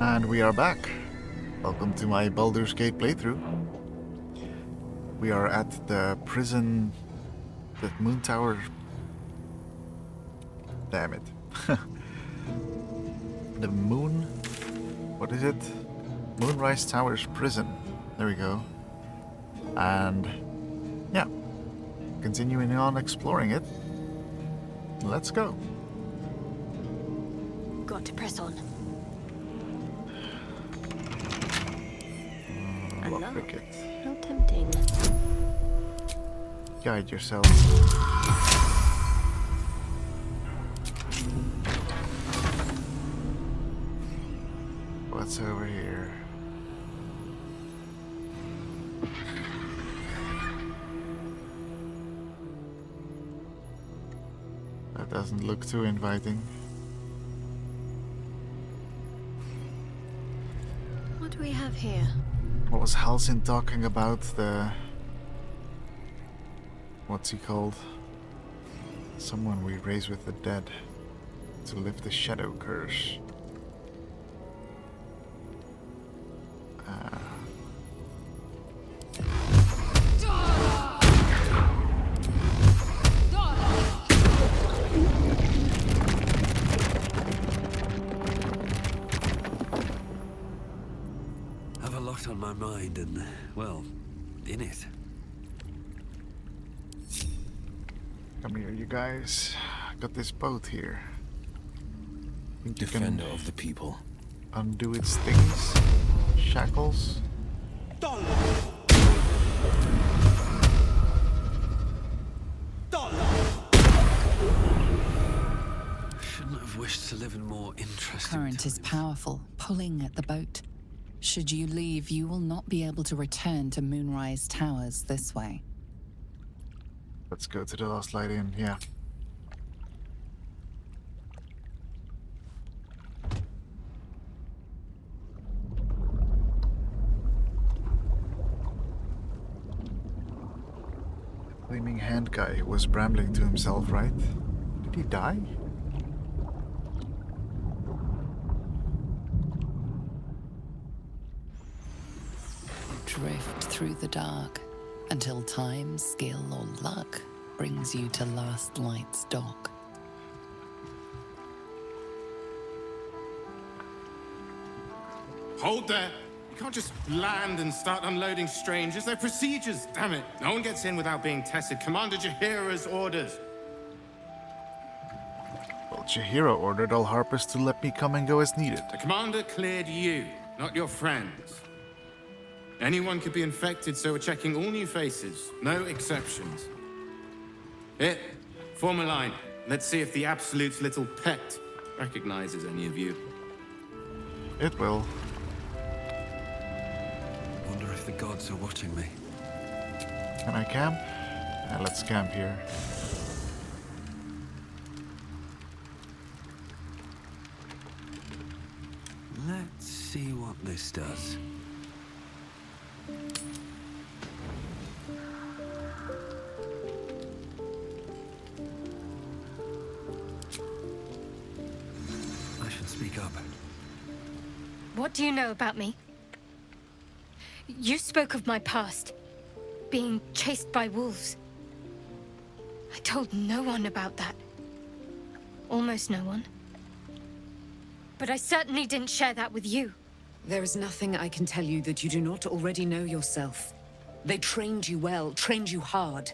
And we are back. Welcome to my Baldurs Gate playthrough. We are at the prison, the Moon Tower. Damn it. The Moon, what is it? Moonrise Towers prison. There we go. And yeah, continuing on exploring it. Let's go. Got to press on. Lockpick it. How tempting. Guide yourself. What's over here? That doesn't look too inviting. What do we have here? What was Halsin talking about? What's he called? Someone we raise with the dead to lift the shadow curse. Have a lot on my mind and, well, in it. Come here, you guys. Got this boat here. Think you Defender can of the people. undo its things? Shackles? Shouldn't have wished to live in more interesting Current is times. powerful, pulling at the boat. Should you leave, you will not be able to return to Moonrise Towers this way. Let's go to the last light in, yeah. The gleaming hand guy was brambling to himself, right? Did he die? Drift through the dark until time, skill, or luck brings you to Last Light's dock. Hold there! You can't just land and start unloading strangers. They're procedures, damn it. No one gets in without being tested. Commander Jahira's orders. Well, Jahira ordered all harpers to let me come and go as needed. The commander cleared you, not your friends. Anyone could be infected, so we're checking all new faces. No exceptions. Here, form a line. Let's see if the Absolute's little pet recognizes any of you. It will. Wonder if the gods are watching me. Can I camp? Yeah, let's camp here. Let's see what this does. I should speak up. What do you know about me? You spoke of my past, being chased by wolves. I told no one about that. Almost no one. But I certainly didn't share that with you. There is nothing I can tell you that you do not already know yourself. They trained you well, trained you hard.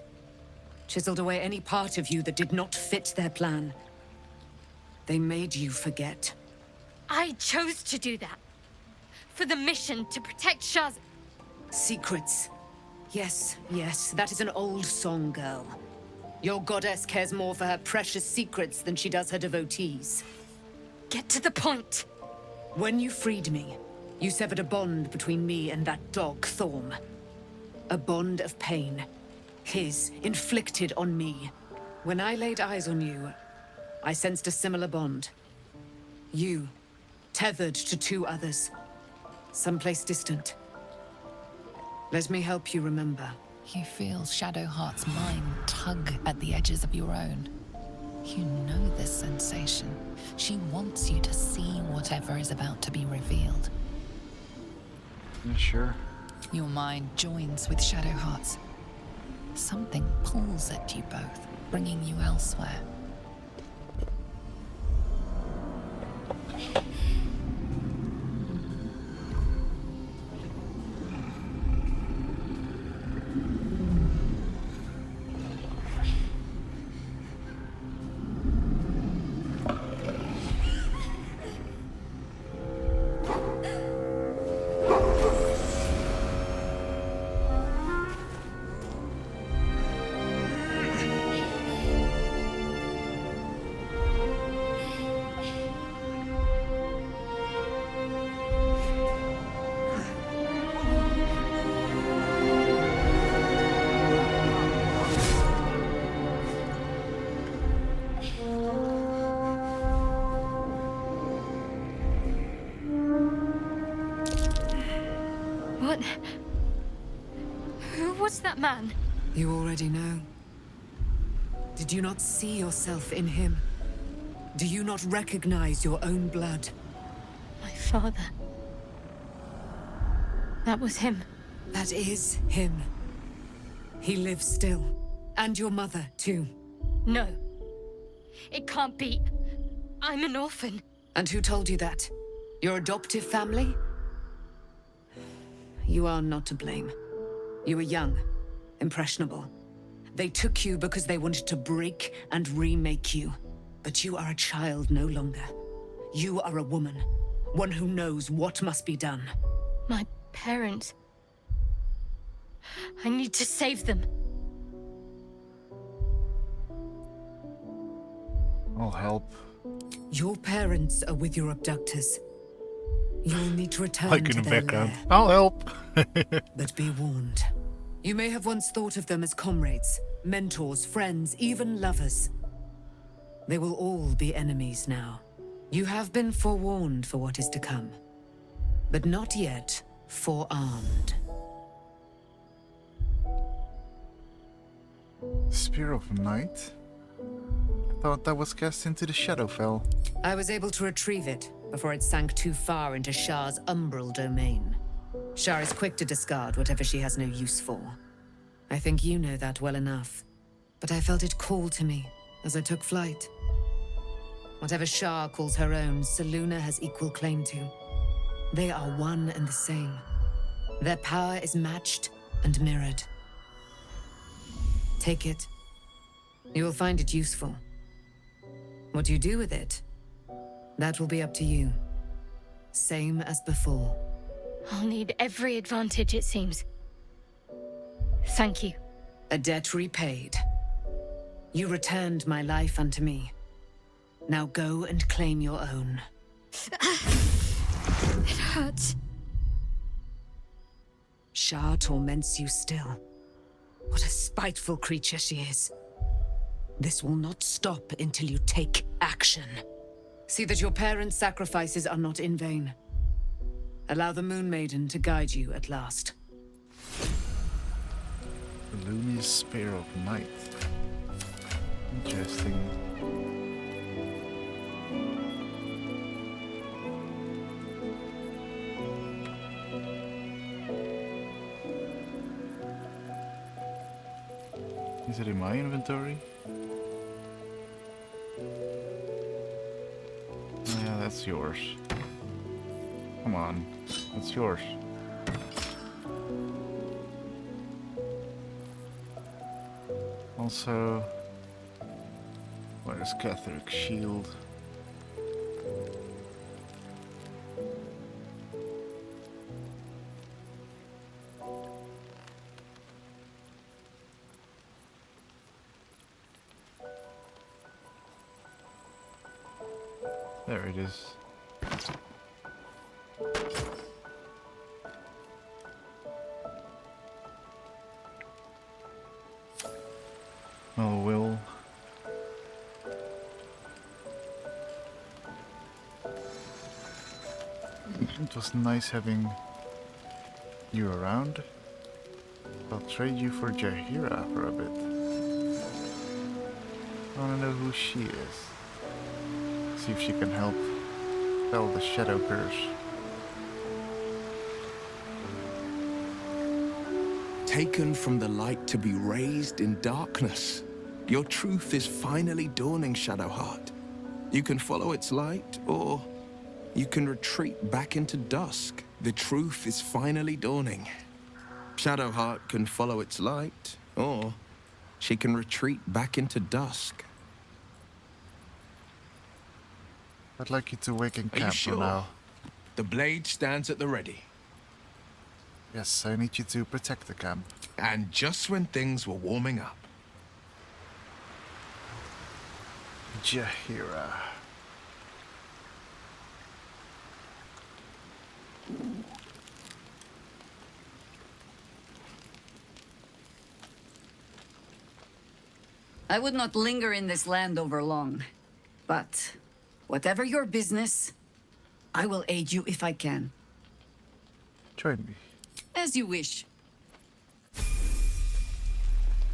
Chiseled away any part of you that did not fit their plan. They made you forget. I chose to do that. For the mission to protect Shaz. Secrets. Yes, yes, that is an old song, girl. Your goddess cares more for her precious secrets than she does her devotees. Get to the point. When you freed me, you severed a bond between me and that dog, Thorm. A bond of pain. His, inflicted on me. When I laid eyes on you, I sensed a similar bond. You, tethered to two others. Someplace distant. Let me help you remember. You feel Shadowheart's mind tug at the edges of your own. You know this sensation. She wants you to see whatever is about to be revealed. Yeah, sure. Your mind joins with Shadowheart's. Something pulls at you both, bringing you elsewhere. What? Who was that man? You already know. Did you not see yourself in him? Do you not recognize your own blood? My father. That was him. That is him. He lives still. And your mother, too. No. It can't be. I'm an orphan. And who told you that? Your adoptive family? You are not to blame. You were young, impressionable. They took you because they wanted to break and remake you. But you are a child no longer. You are a woman, one who knows what must be done. My parents. I need to save them. I'll help. Your parents are with your abductors. You'll need to return Like to in the their background. lair. I'll help. But be warned. You may have once thought of them as comrades, mentors, friends, even lovers. They will all be enemies now. You have been forewarned for what is to come, but not yet forearmed. Spear of Night? I thought that was cast into the Shadowfell. I was able to retrieve it before it sank too far into Shar's umbral domain. Shar is quick to discard whatever she has no use for. I think you know that well enough. But I felt it call to me as I took flight. Whatever Shar calls her own, Selûne has equal claim to. They are one and the same. Their power is matched and mirrored. Take it. You will find it useful. What you do with it, that will be up to you. Same as before. I'll need every advantage, it seems. Thank you. A debt repaid. You returned my life unto me. Now go and claim your own. It hurts. Shar torments you still. What a spiteful creature she is. This will not stop until you take action. See that your parents' sacrifices are not in vain. Allow the Moon Maiden to guide you at last. Lumi's Spear of Night. Interesting. Is it in my inventory? Yeah, that's yours. Come on, that's yours. Also, where's Catherick's shield? There it is. Oh, Will. It was nice having you around. I'll trade you for Jaheira for a bit. I want to know who she is. See if she can help spell the shadow curse. Taken from the light to be raised in darkness. Your truth is finally dawning, Shadowheart. You can follow its light, or you can retreat back into dusk. The truth is finally dawning. Shadowheart can follow its light, or she can retreat back into dusk. I'd like you to wake in Are you camp for sure? now. The blade stands at the ready. Yes, I need you to protect the camp. And just when things were warming up. Jaheira. I would not linger in this land over long. But whatever your business, I will aid you if I can. Join me. As you wish.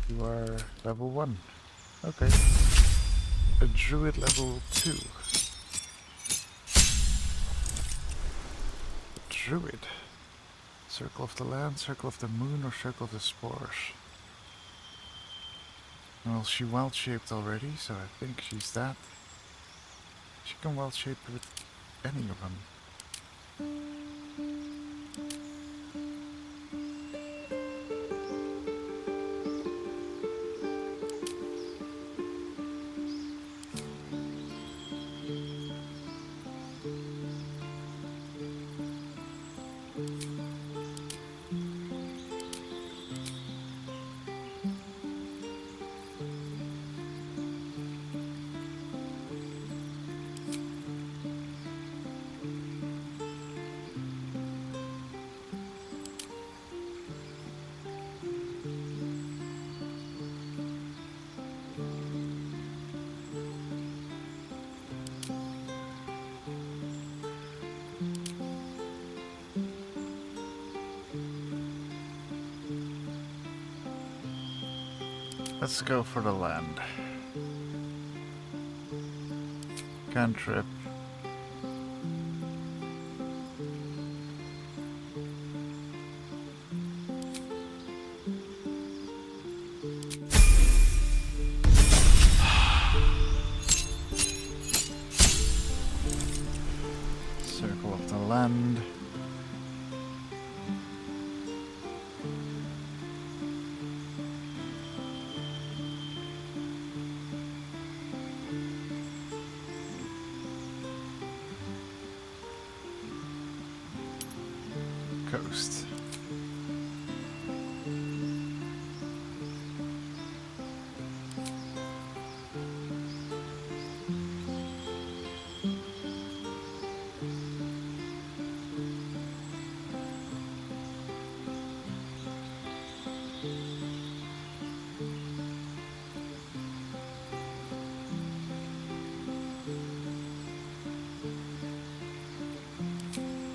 You are level 1. Okay. A druid level 2. Druid. Circle of the land, circle of the moon, or circle of the spores. Well, she wild shaped already, so I think she's that. She can wild shape with any of them. Let's go for the land. Cantrip. Circle of the land. Coast.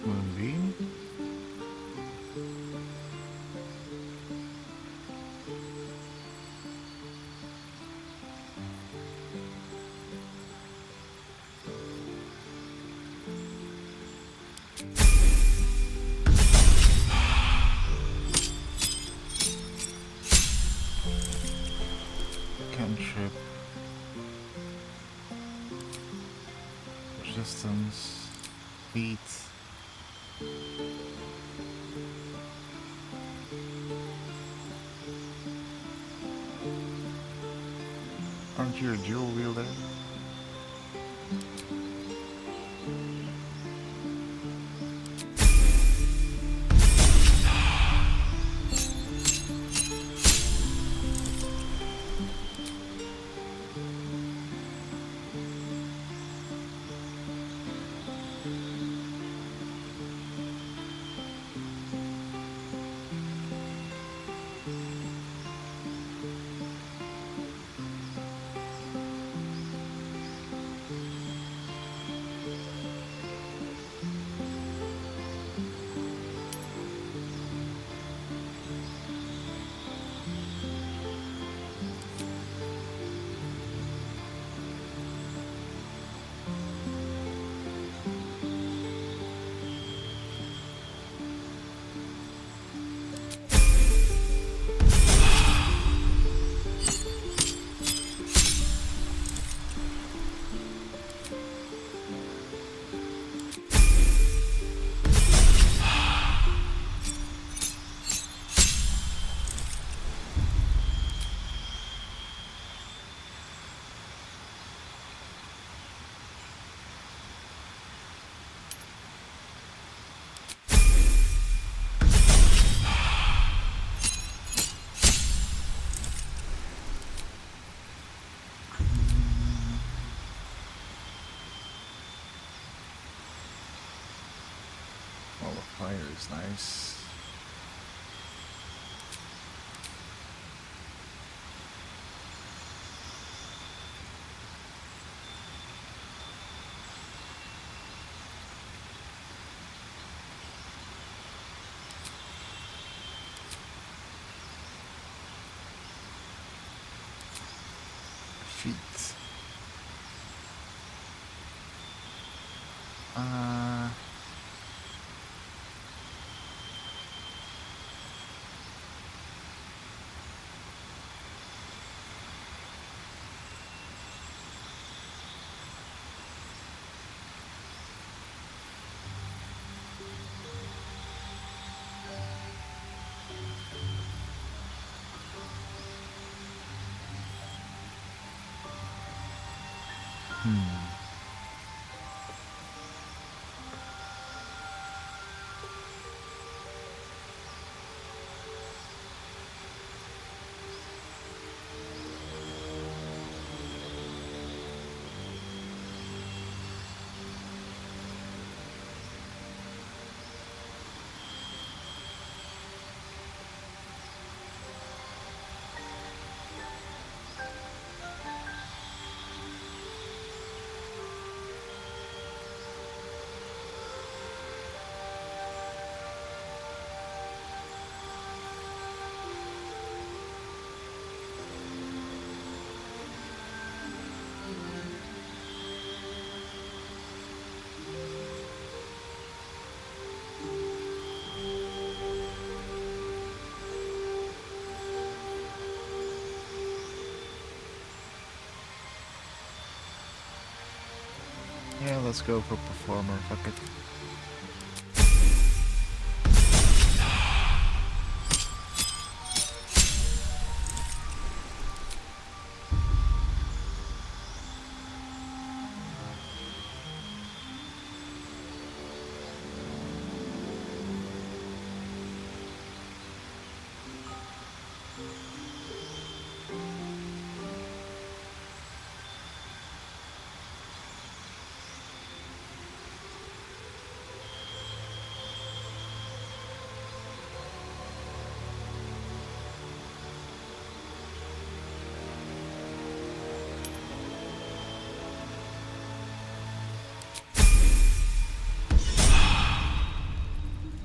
Moonbeam. Cantrip. Resistance. Beat. Aren't you a dual wielder? Wall of fire is nice. Feet. Yeah, let's go for performer, fuck it.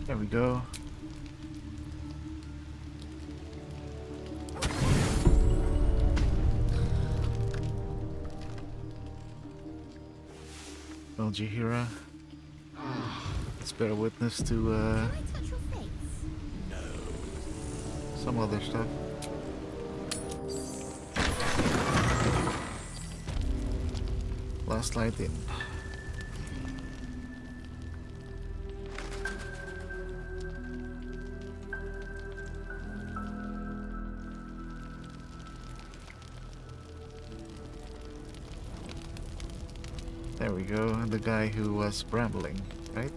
There we go. Well, Jahira, let's bear witness to Can I touch your face? some other stuff. Last light in. There we go, the guy who was brambling, right?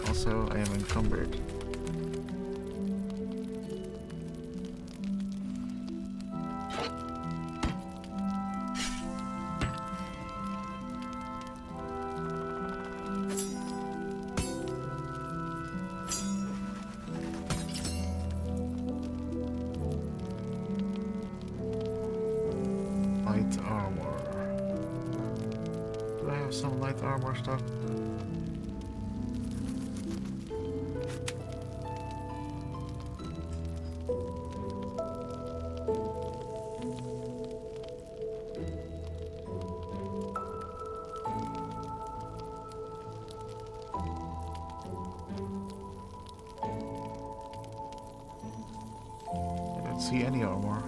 Also, I am encumbered. Light armor. Do I have some light armor stuff? I don't see any armor.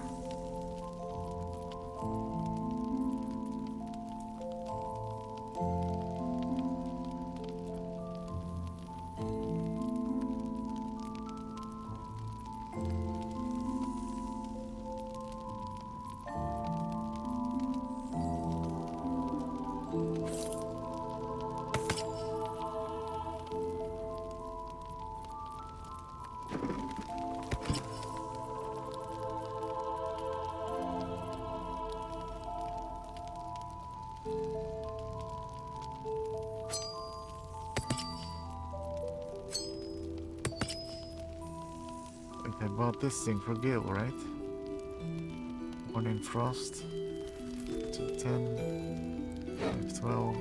I bought this thing for Gil, right? 1 in Frost. 210. 512.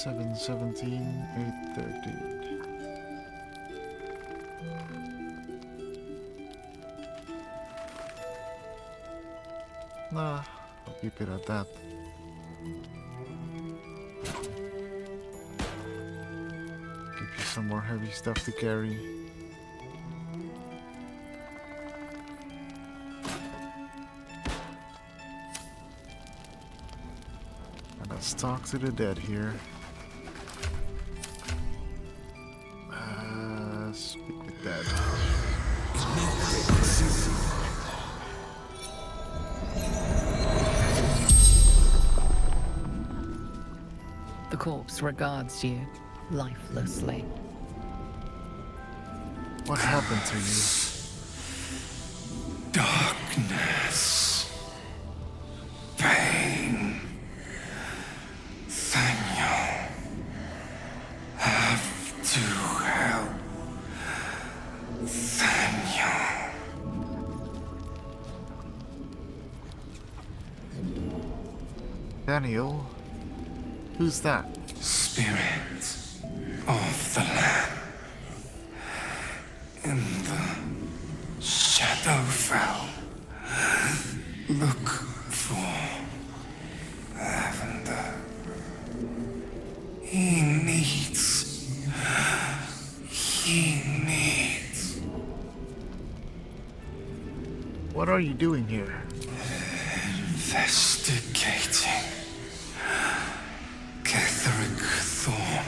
$717, $813. Nah, I'll keep it at that. Give you some more heavy stuff to carry. And let's talk to the dead here. Speak with dead. The corpse regards you lifelessly. What happened to you? Darkness. Pain. Daniel. Have to help. Daniel. Daniel? Who's that? Spirit of the land. In the Shadowfell. Look for Lavender. He needs. What are you doing here? Investigating. Ketheric Thorn.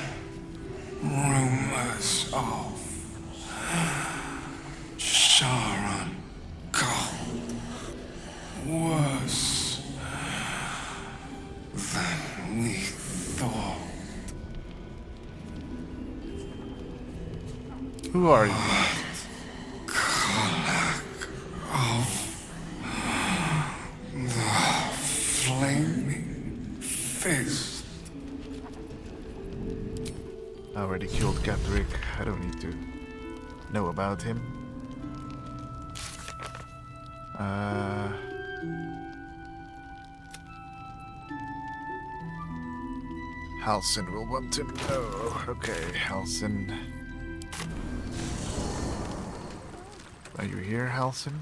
Rumors of Sharon Gold. Worse than we thought. Who are you? Konak of the Flaming Fist. I already killed Ketheric. I don't need to know about him. Halsin will want to know. Okay, Halsin. Are you here, Halsin?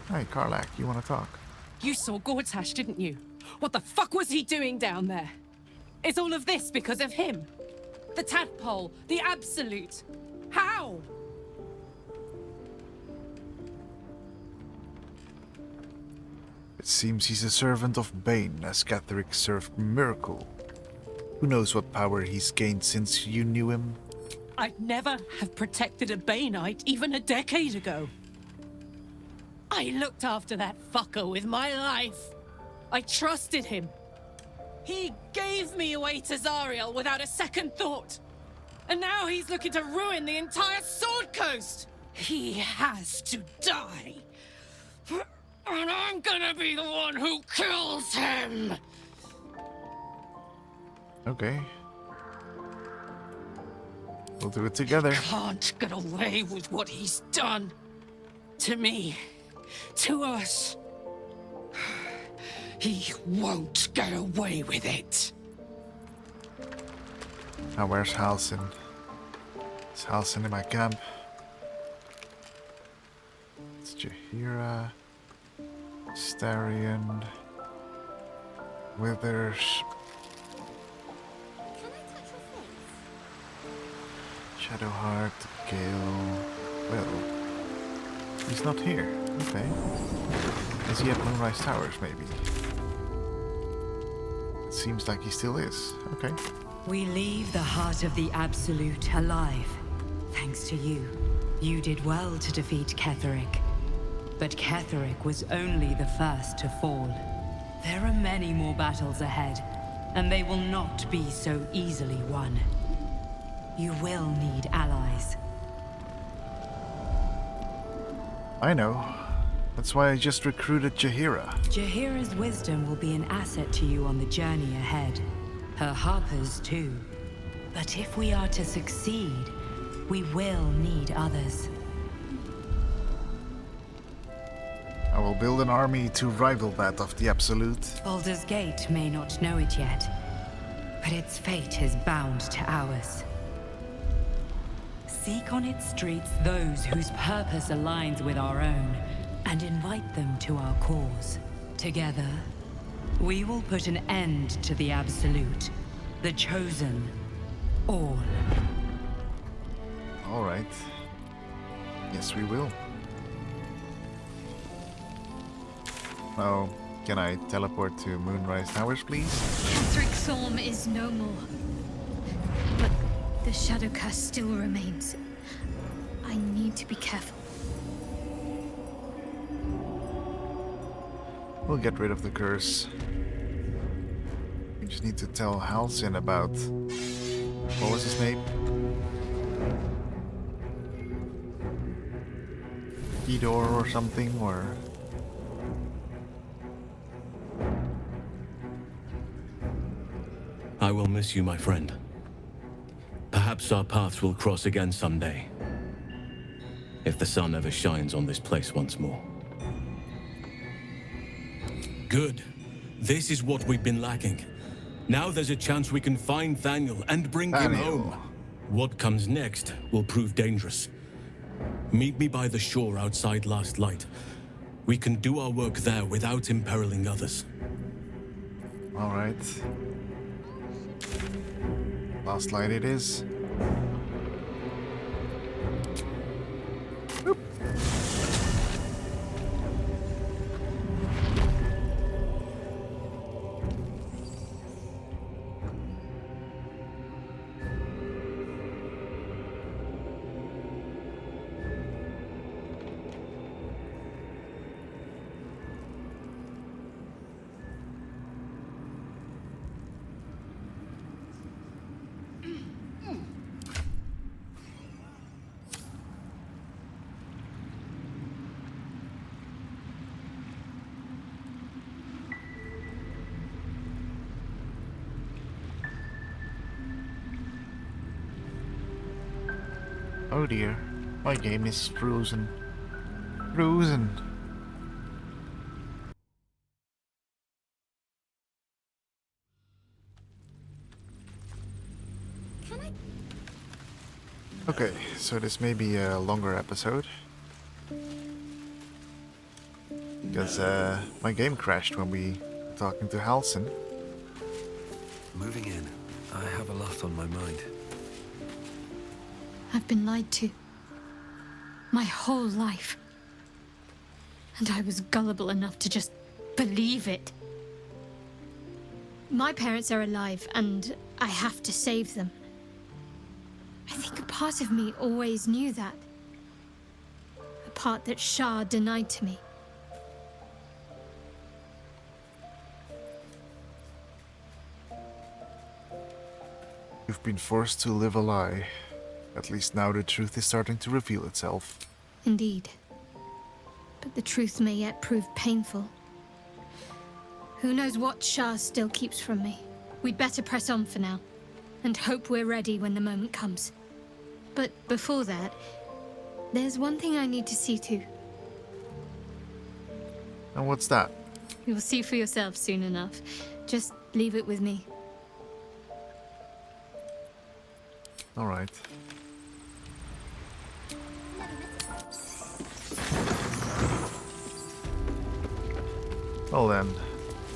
Hey, Karlach, you want to talk? You saw Gortash, didn't you? What the fuck was he doing down there? Is all of this because of him? The tadpole, the absolute. How? It seems he's a servant of Bane, as Ketheric served Miracle. Who knows what power he's gained since you knew him? I'd never have protected a Baneite even a decade ago. I looked after that fucker with my life. I trusted him. He gave me away to Zariel without a second thought. And now he's looking to ruin the entire Sword Coast. He has to die. And I'm gonna be the one who kills him. Okay. We'll do it together. Can't get away with what he's done. To me. To us. He won't get away with it. Now where's Halsin? Is Halsin in my camp? It's Jaheira, Starion, Withers, Shadowheart, Gale. Well, he's not here. Okay. Is he at Moonrise Towers, maybe? It seems like he still is. Okay. We leave the heart of the Absolute alive. Thanks to you. You did well to defeat Ketheric. But Ketheric was only the first to fall. There are many more battles ahead, and they will not be so easily won. You will need allies. I know. That's why I just recruited Jaheira. Jaheira's wisdom will be an asset to you on the journey ahead. Her harpers too. But if we are to succeed, we will need others. I will build an army to rival that of the Absolute. Baldurs Gate may not know it yet, but its fate is bound to ours. Seek on its streets those whose purpose aligns with our own, and invite them to our cause. Together, we will put an end to the Absolute, the Chosen, all. All right. Yes, we will. Now, can I teleport to Moonrise Towers, please? Ketheric Thorm is no more. But the shadow curse still remains. I need to be careful. We'll get rid of the curse. We just need to tell Halcyon about... What was his name? Idor or something, or... I will miss you, my friend. Perhaps our paths will cross again someday. If the sun ever shines on this place once more. Good. This is what we've been lacking. Now there's a chance we can find Thaniel and bring him home. What comes next will prove dangerous. Meet me by the shore outside Last Light. We can do our work there without imperiling others. All right. Last Light it is. Boop. Oh dear, my game is frozen. Frozen. Okay, so this may be a longer episode. Because my game crashed when we were talking to Halcyon. Moving in, I have a lot on my mind. I've been lied to. My whole life. And I was gullible enough to just believe it. My parents are alive, and I have to save them. I think a part of me always knew that. A part that Shah denied to me. You've been forced to live a lie. At least now the truth is starting to reveal itself. Indeed. But the truth may yet prove painful. Who knows what Shah still keeps from me. We'd better press on for now, and hope we're ready when the moment comes. But before that, there's one thing I need to see to. And what's that? You'll see for yourself soon enough. Just leave it with me. Alright. Well then,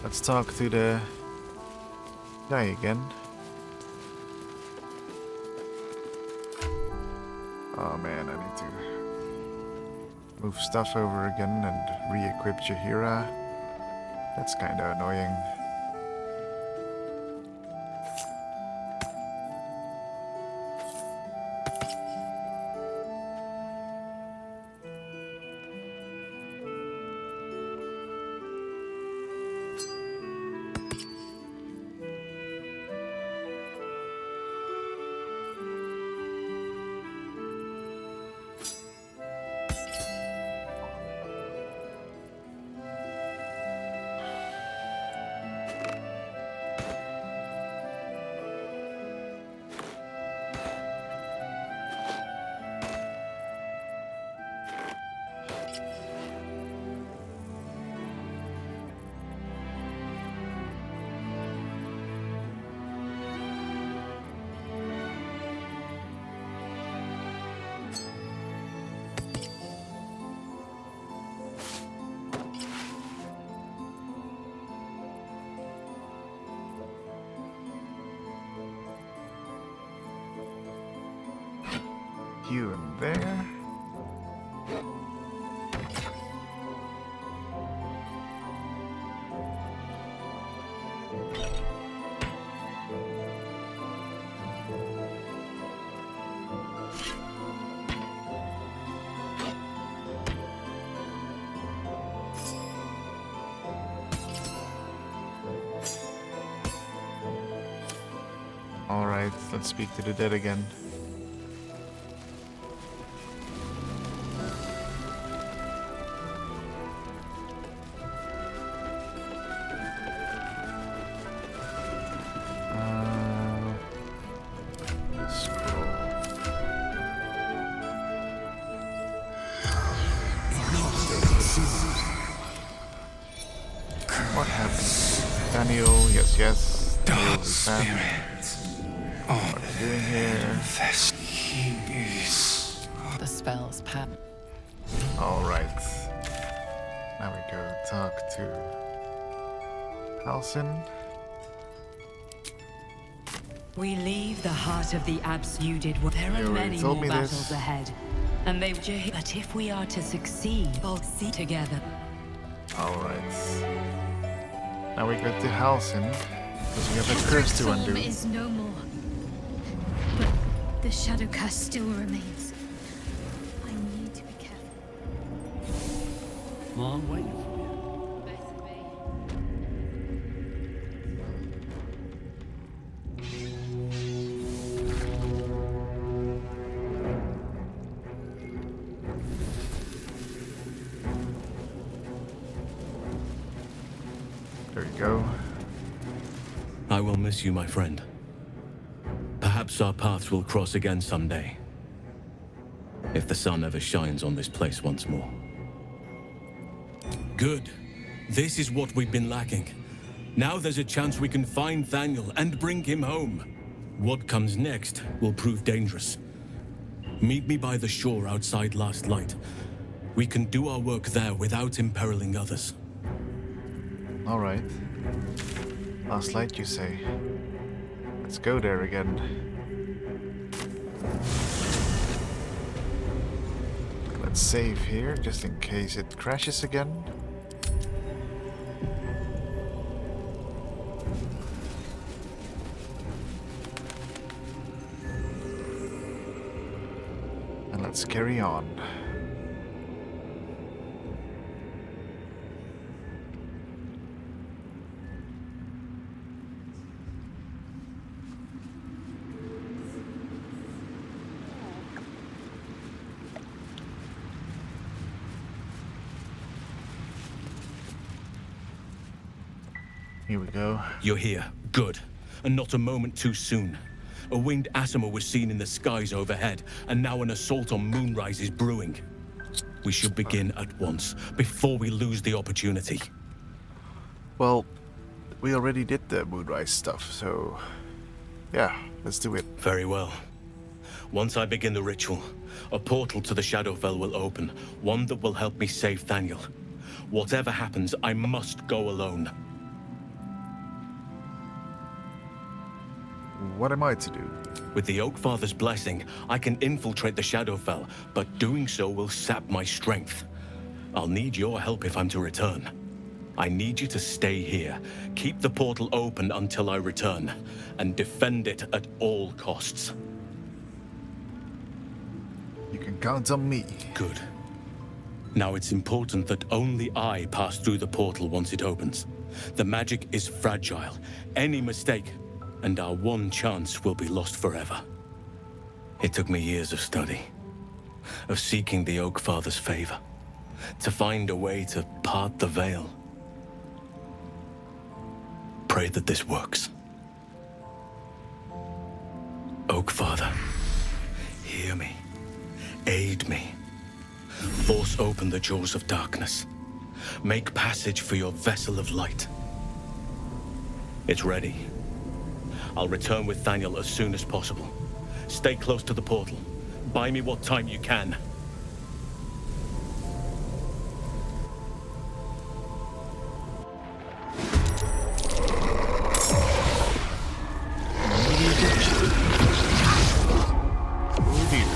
let's talk to the guy again. Oh man, I need to move stuff over again and re-equip Jaheira. That's kinda annoying. you in there. Alright, let's speak to the dead again. Scroll. What happened? Daniel, yes. Dark spirits. What are you doing here? The spell's pat. Alright. Now we go talk to Halsin. We leave the heart of the absolute. There are many more battles ahead. And they but if we are to succeed, we'll see together. Alright. Now we go to Halsin, because we have a curse to undo. Is no more. But the shadow curse still remains. I need to be careful. Well, I'm waiting for you. There you go. I will miss you, my friend. Perhaps our paths will cross again someday. If the sun ever shines on this place once more. Good. This is what we've been lacking. Now there's a chance we can find Thaniel and bring him home. What comes next will prove dangerous. Meet me by the shore outside Last Light. We can do our work there without imperiling others. Alright. Last Light, you say? Let's go there again. Let's save here, just in case it crashes again. And let's carry on. Here we go. You're here. Good. And not a moment too soon. A winged Asima was seen in the skies overhead, and now an assault on Moonrise is brewing. We should begin at once, before we lose the opportunity. Well, we already did the Moonrise stuff, so... yeah, let's do it. Very well. Once I begin the ritual, a portal to the Shadowfell will open, one that will help me save Thaniel. Whatever happens, I must go alone. What am I to do? With the Oakfather's blessing, I can infiltrate the Shadowfell, but doing so will sap my strength. I'll need your help if I'm to return. I need you to stay here, keep the portal open until I return, and defend it at all costs. You can count on me. Good. Now it's important that only I pass through the portal once it opens. The magic is fragile. Any mistake, and our one chance will be lost forever. It took me years of study, of seeking the Oakfather's favor, to find a way to part the veil. Pray that this works. Oakfather, hear me, aid me. Force open the jaws of darkness. Make passage for your vessel of light. It's ready. I'll return with Thaniel as soon as possible. Stay close to the portal. Buy me what time you can. Oh dear.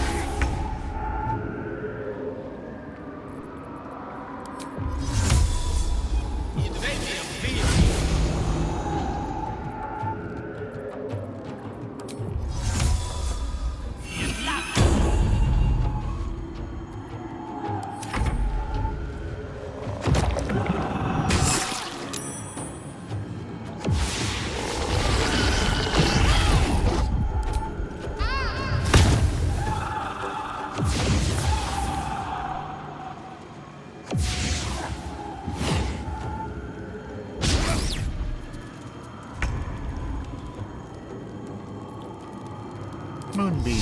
Moonbeam.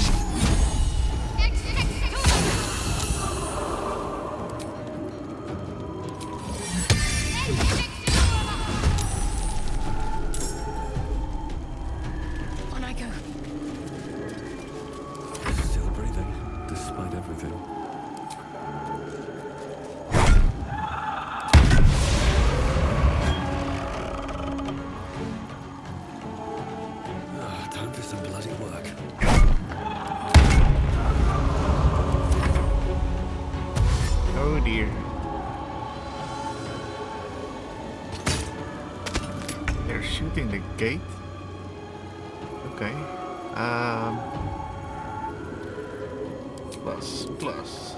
On I go. Still breathing, despite everything. Time for some bloody work. Oh dear. They're shooting the gate? Okay. Plus.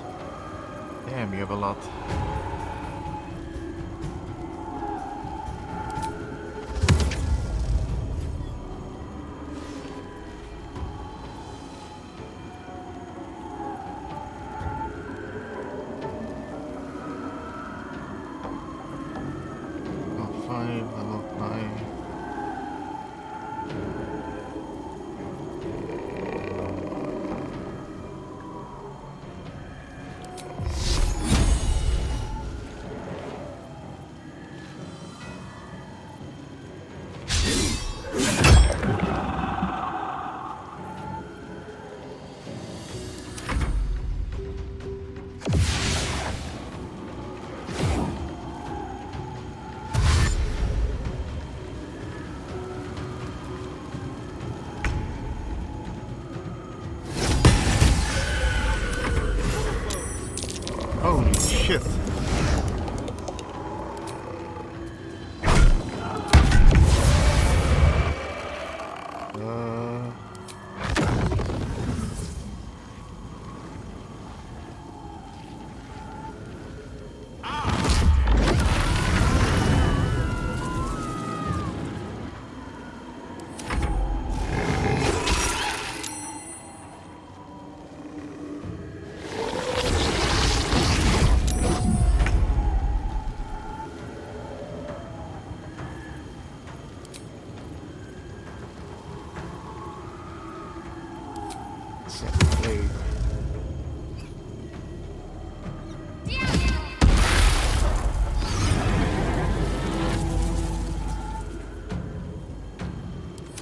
Damn, you have a lot. Level 5. Holy shit. Blade.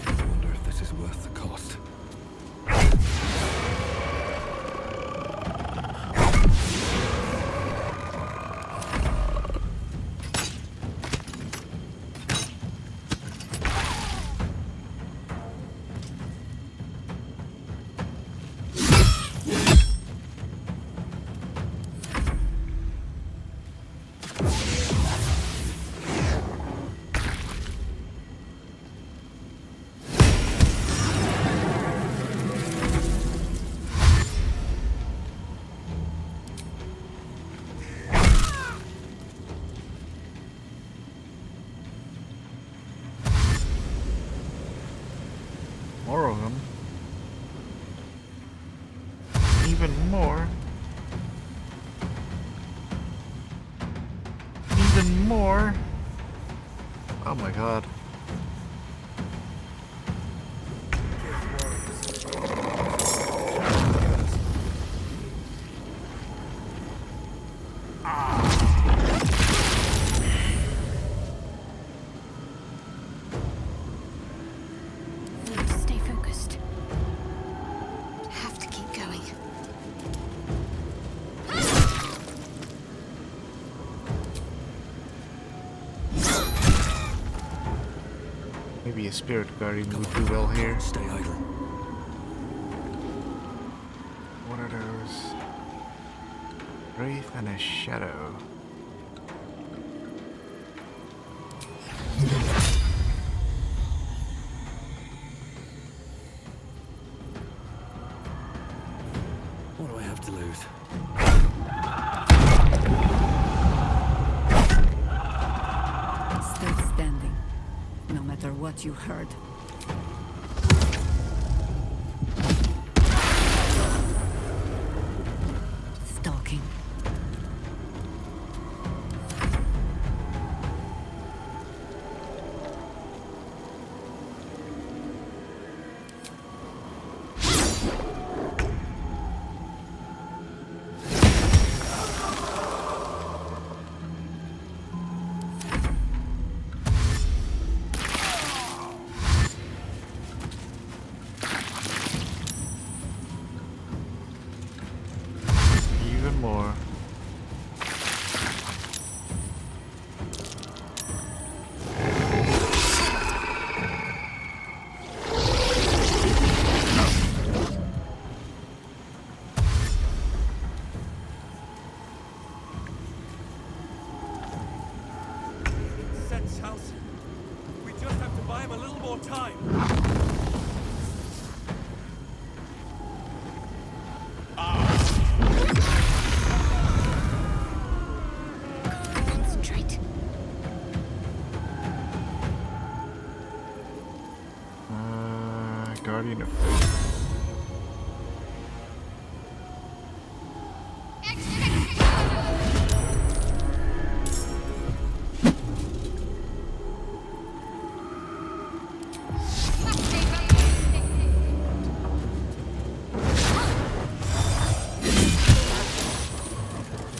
I wonder if this is worth the cost. More of them. Even more. Even more. Oh my god. Stay focused. Have to keep going. Maybe a spirit guardian would do well here. Stay idle. What are those? Wraith and a shadow. what you heard. Stalking. Even more. Sense house. We just have to buy him a little more time. Concentrate. Guardian of Fate.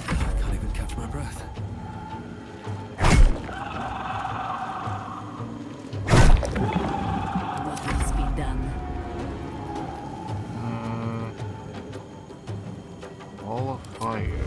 I can't even catch my breath. What must be done? All of fire.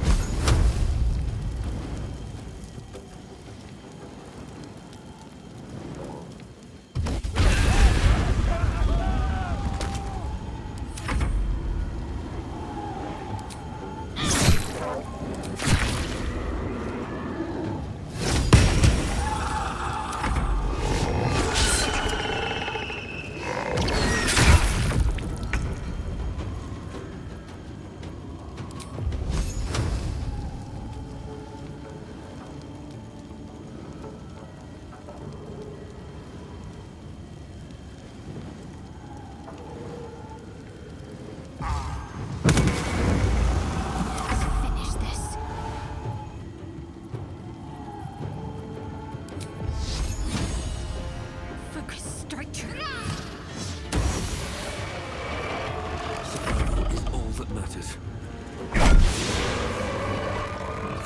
Finish this. Focus straight through. Survival is all that matters.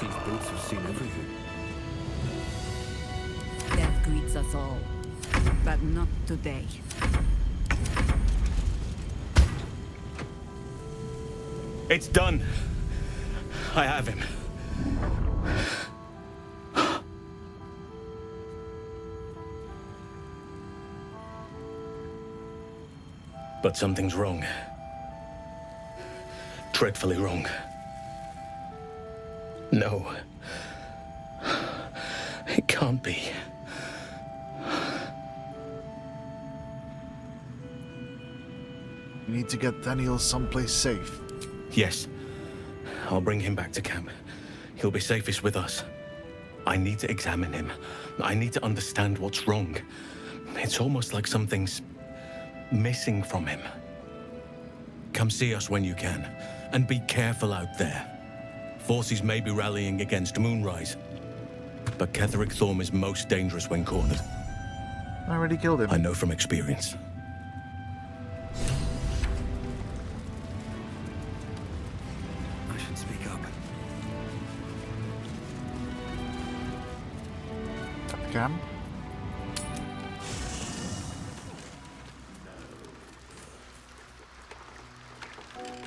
These boots have seen everything. Death greets us all, but not today. It's done. I have him. But something's wrong. Dreadfully wrong. No. It can't be. We need to get Daniel someplace safe. Yes. I'll bring him back to camp. He'll be safest with us. I need to examine him. I need to understand what's wrong. It's almost like something's missing from him. Come see us when you can, and be careful out there. Forces may be rallying against Moonrise, but Ketheric Thorm is most dangerous when cornered. I already killed him. I know from experience. I should speak up. Cam?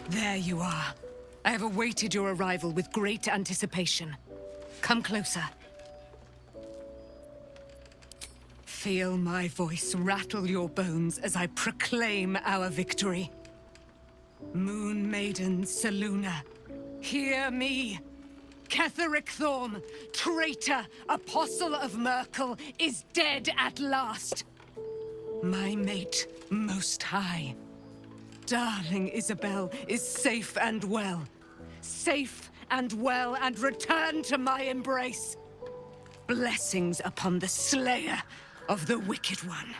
There you are. I have awaited your arrival with great anticipation. Come closer. Feel my voice rattle your bones as I proclaim our victory. Moon Maiden Selûne, hear me. Ketheric Thorm, traitor, apostle of Merkel, is dead at last. My mate, Most High. Darling Isabel is safe and well. Safe and well, and returned to my embrace. Blessings upon the slayer of the Wicked One.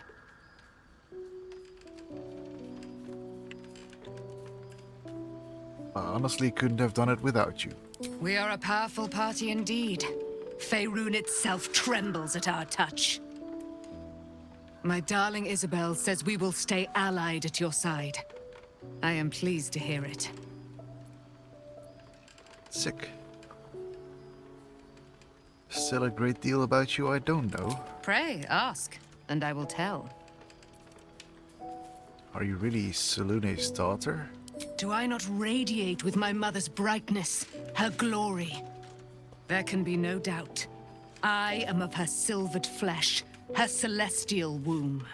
I honestly couldn't have done it without you. We are a powerful party indeed. Faerun itself trembles at our touch. My darling Isabel says we will stay allied at your side. I am pleased to hear it. Sick. Still a great deal about you I don't know. Pray, ask, and I will tell. Are you really Sulune's daughter? Do I not radiate with my mother's brightness, her glory? There can be no doubt. I am of her silvered flesh, her celestial womb.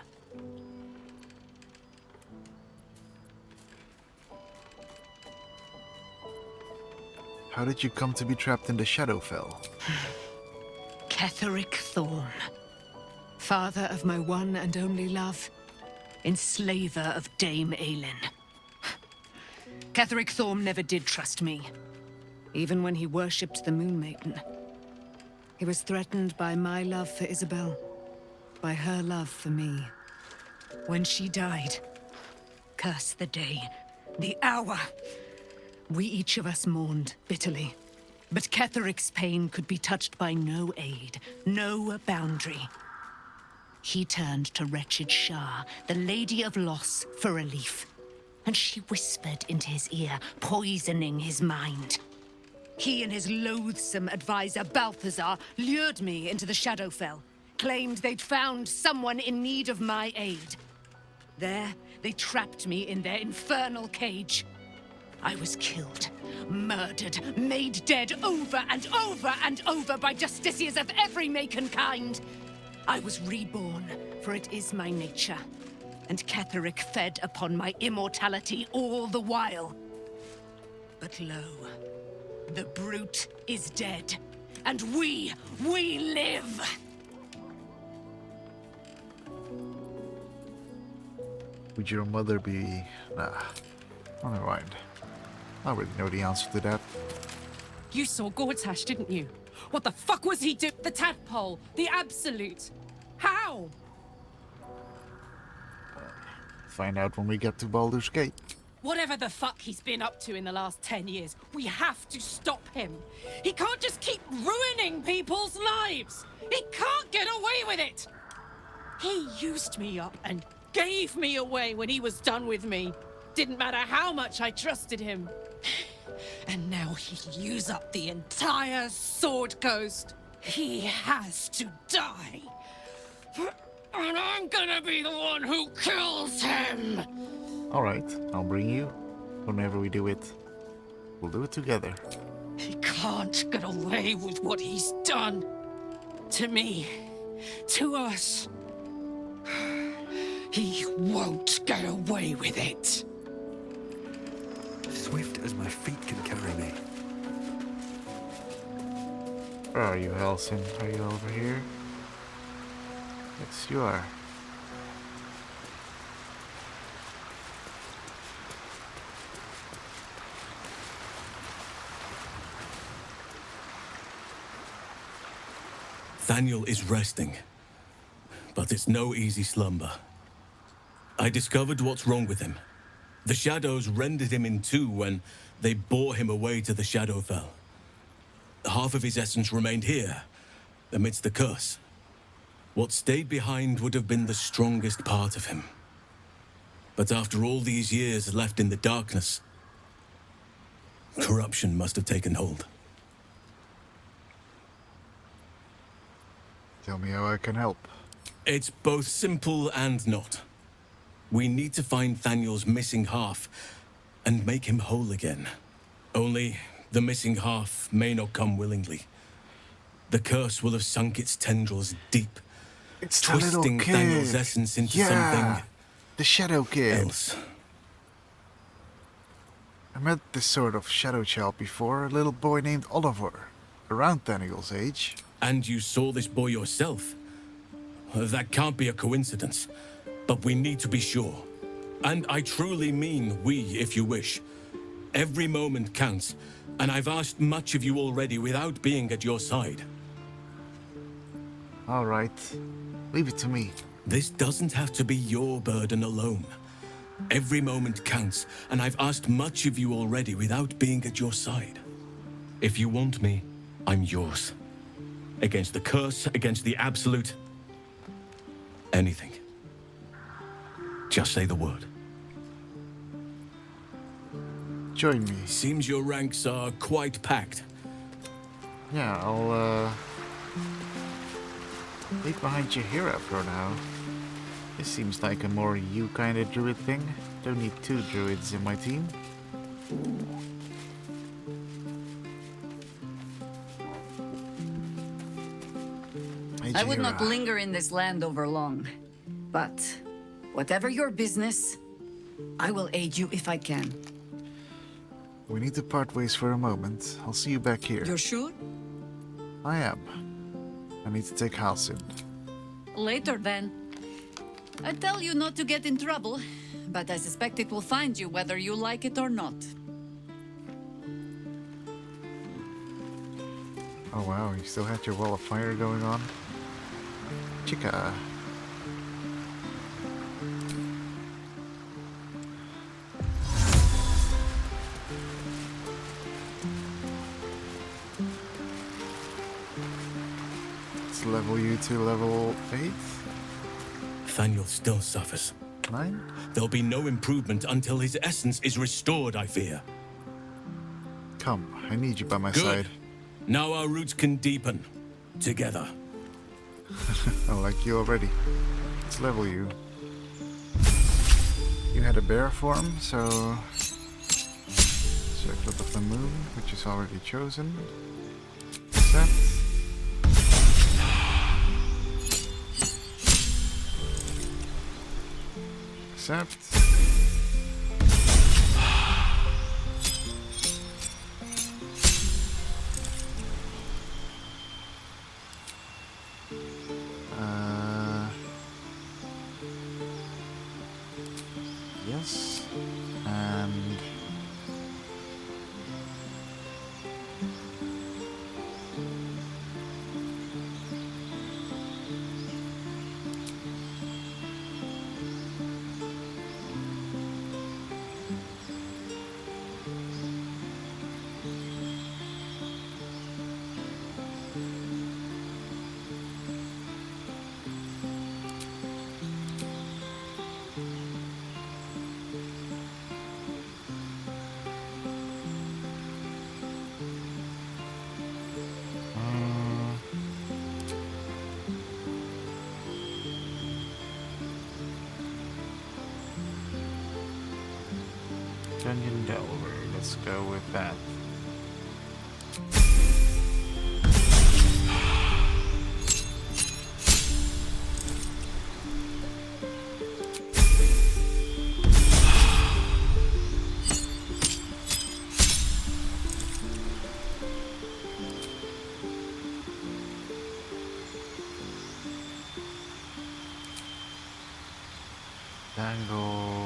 How did you come to be trapped in the Shadowfell? Ketheric Thorm. Father of my one and only love. Enslaver of Dame Aelin. Ketheric Thorm never did trust me. Even when he worshipped the Moon Maiden. He was threatened by my love for Isabel. By her love for me. When she died, curse the day, the hour. We each of us mourned bitterly. But Ketheric's pain could be touched by no aid, no boundary. He turned to wretched Shah, the Lady of Loss, for relief. And she whispered into his ear, poisoning his mind. He and his loathsome advisor, Balthazar, lured me into the Shadowfell. Claimed they'd found someone in need of my aid. There, they trapped me in their infernal cage. I was killed, murdered, made dead over and over and over by justiciars of every make and kind. I was reborn, for it is my nature. And Ketheric fed upon my immortality all the while. But lo, the brute is dead, and we live! Would your mother be... Nah. Oh, never mind. I already know the answer to that. You saw Gortash, didn't you? What the fuck was he doing? The tadpole, the absolute. How? Find out when we get to Baldur's Gate. Whatever the fuck he's been up to in the last 10 years, we have to stop him. He can't just keep ruining people's lives. He can't get away with it. He used me up and gave me away when he was done with me. Didn't matter how much I trusted him. And now he'll use up the entire Sword Coast. He has to die. And I'm gonna be the one who kills him! Alright, I'll bring you. Whenever we do it, we'll do it together. He can't get away with what he's done. To me. To us. He won't get away with it. Swift as my feet can carry me. Where are you, Halsin? Are you over here? Yes, you are. Thaniel is resting, but it's no easy slumber. I discovered what's wrong with him. The shadows rendered him in two when they bore him away to the Shadowfell. Half of his essence remained here, amidst the curse. What stayed behind would have been the strongest part of him. But after all these years left in the darkness, corruption must have taken hold. Tell me how I can help. It's both simple and not. We need to find Thaniel's missing half and make him whole again. Only the missing half may not come willingly. The curse will have sunk its tendrils deep, It's twisting the little Thaniel's kid. essence into Yeah, something the Shadow Kid. else. I met this sort of shadow child before, a little boy named Oliver, around Thaniel's age. And you saw this boy yourself? That can't be a coincidence, but we need to be sure. And I truly mean we, if you wish. Every moment counts, and I've asked much of you already without being at your side. All right, leave it to me. This doesn't have to be your burden alone. Every moment counts, and I've asked much of you already without being at your side. If you want me, I'm yours. Against the curse, against the absolute. Anything. Just say the word. Join me. Seems your ranks are quite packed. Yeah, I'll leave behind your hero for now. This seems like a more you kind of druid thing. Don't need 2 druids in my team. I would not linger in this land over long. But whatever your business, I will aid you if I can. We need to part ways for a moment. I'll see you back here. You're sure? I am. I need to take Halcyon. Later then. I tell you not to get in trouble, but I suspect it will find you whether you like it or not. Oh wow, you still had your wall of fire going on? Chica. Let's level you to level 8. Thaniel still suffers. 9? There'll be no improvement until his essence is restored, I fear. Come, I need you by my Good. side. Now our roots can deepen. Together. I like you already. Let's level you. You had a bear form, so... Circlet of the Moon, which is already chosen. Accept. Accept. Yes. And... Dungeon Delver, let's go with that. Dangle.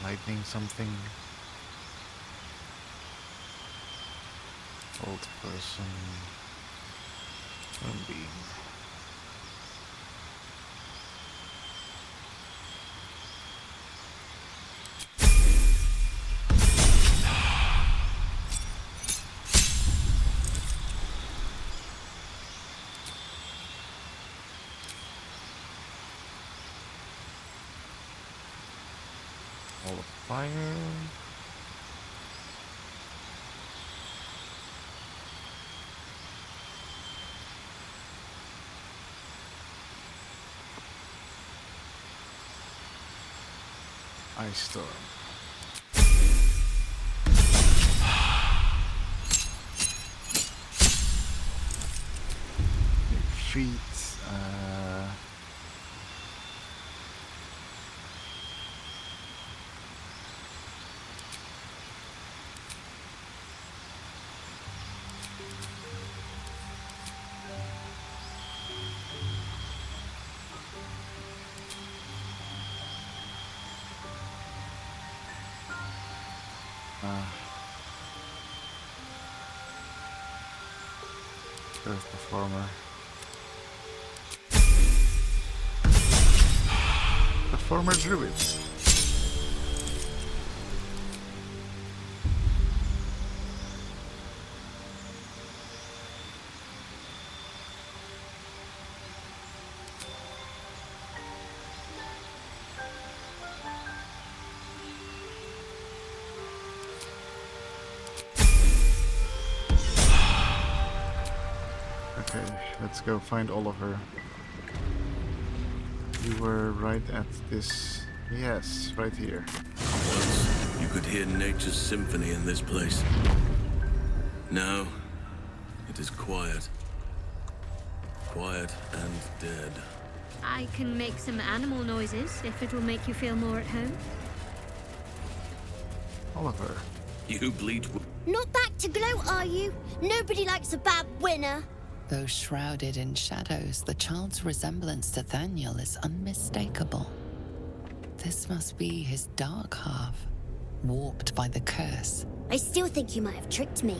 Lightning something. Old person. Moonbeam. Wall of fire. Ice storm. Feet. Earth Performer. former druids. Okay, let's go find Oliver. You were right at this... Yes, right here. Once, you could hear nature's symphony in this place. Now, it is quiet. Quiet and dead. I can make some animal noises if it'll make you feel more at home. Oliver. You bleat... Not back to gloat, are you? Nobody likes a bad winner. Though shrouded in shadows, the child's resemblance to Thaniel is unmistakable. This must be his dark half, warped by the curse. I still think you might have tricked me.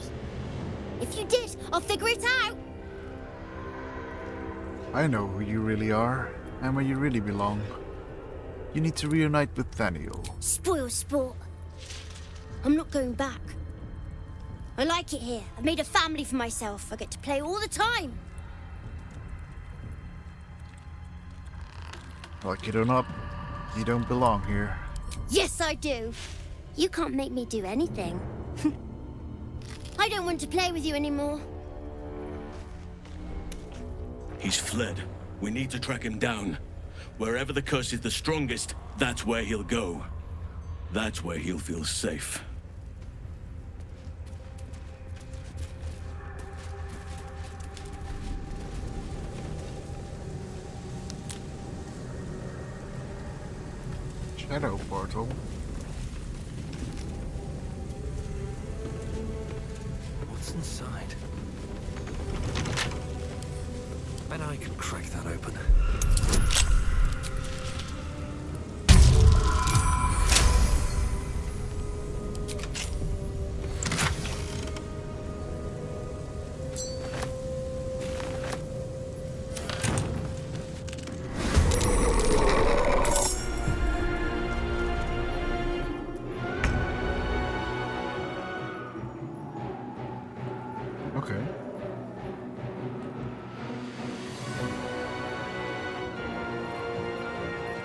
If you did, I'll figure it out. I know who you really are, and where you really belong. You need to reunite with Thaniel. Spoil sport. I'm not going back. I like it here. I've made a family for myself. I get to play all the time. Like it or not, you don't belong here. Yes, I do. You can't make me do anything. I don't want to play with you anymore. He's fled. We need to track him down. Wherever the curse is the strongest, that's where he'll go. That's where he'll feel safe. Shadow portal. What's inside? Bet I can crack that open. Okay.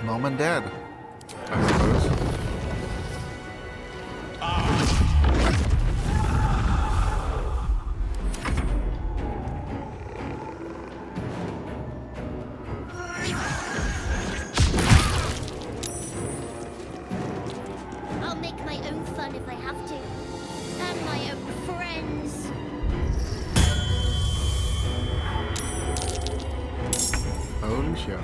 Mom and Dad, I suppose. I'll make my own fun if I have to. And my own friends. Holy shit.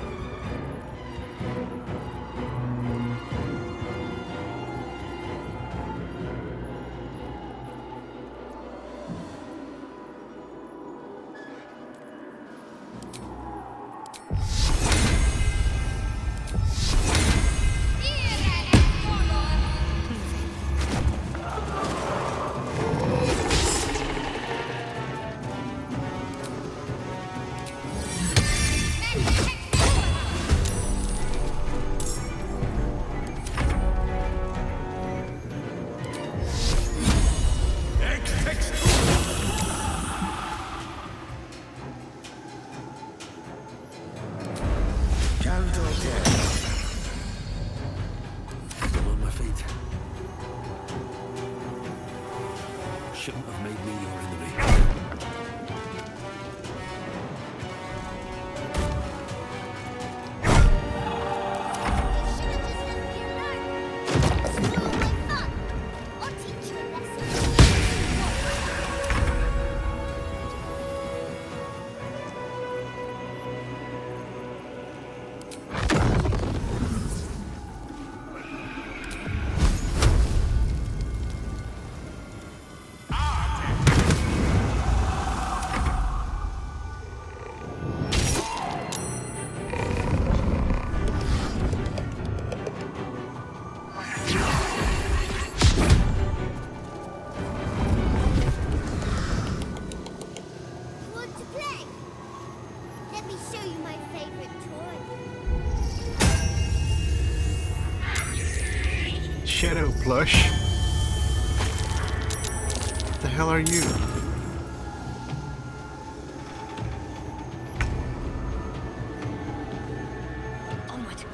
I'm on my feet. Shouldn't have made me your enemy. I'll teach you a lesson. plush. What the hell are you? Onward.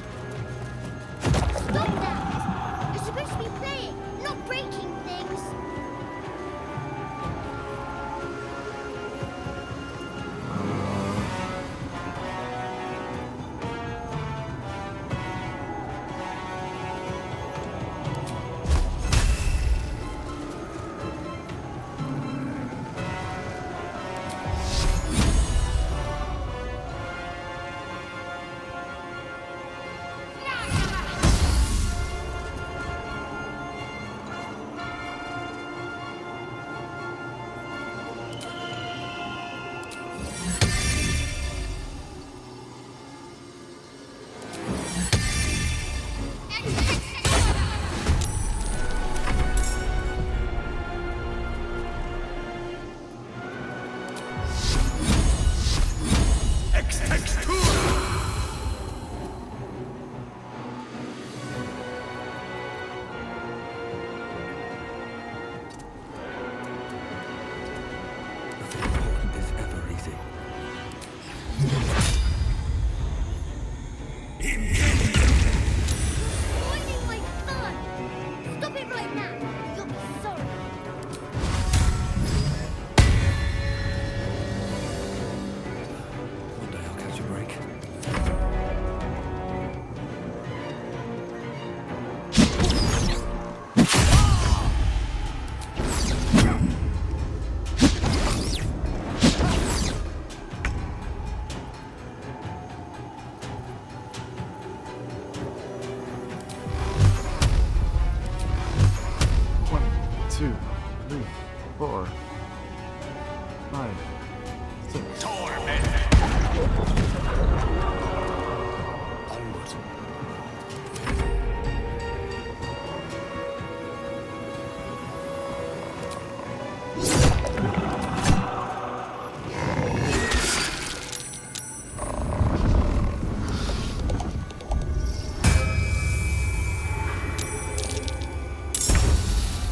Stop that! You're supposed to be playing, not breaking things. Spoiling my fun! Stop it right now! You'll be sorry. One day I'll catch a break. One, two, three, four, five, six.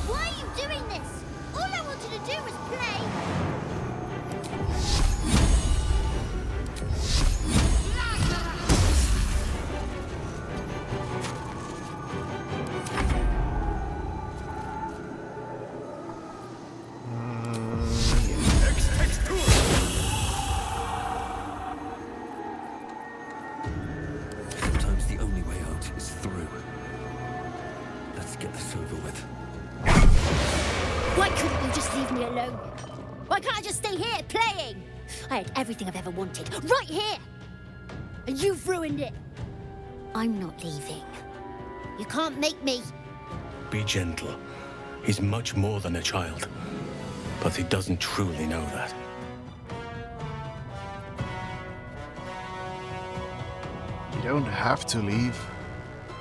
Why are you doing this? All I wanted to do was play. Sometimes the only way out is through. Let's get this over with. Why couldn't you just leave me alone? Why can't I just stay here playing? I had everything I've ever wanted, right here. And you've ruined it. I'm not leaving. You can't make me. Be gentle. He's much more than a child. But he doesn't truly know that. You don't have to leave.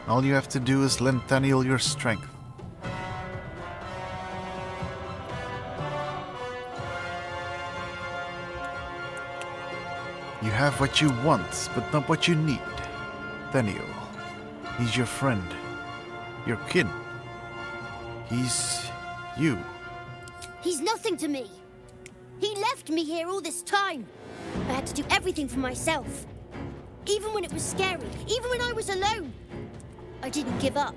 All you have to do is lend Daniel your strength. You have what you want, but not what you need. Daniel, he's your friend, your kin. He's you. He's nothing to me. He left me here all this time. I had to do everything for myself. Even when it was scary, even when I was alone. I didn't give up.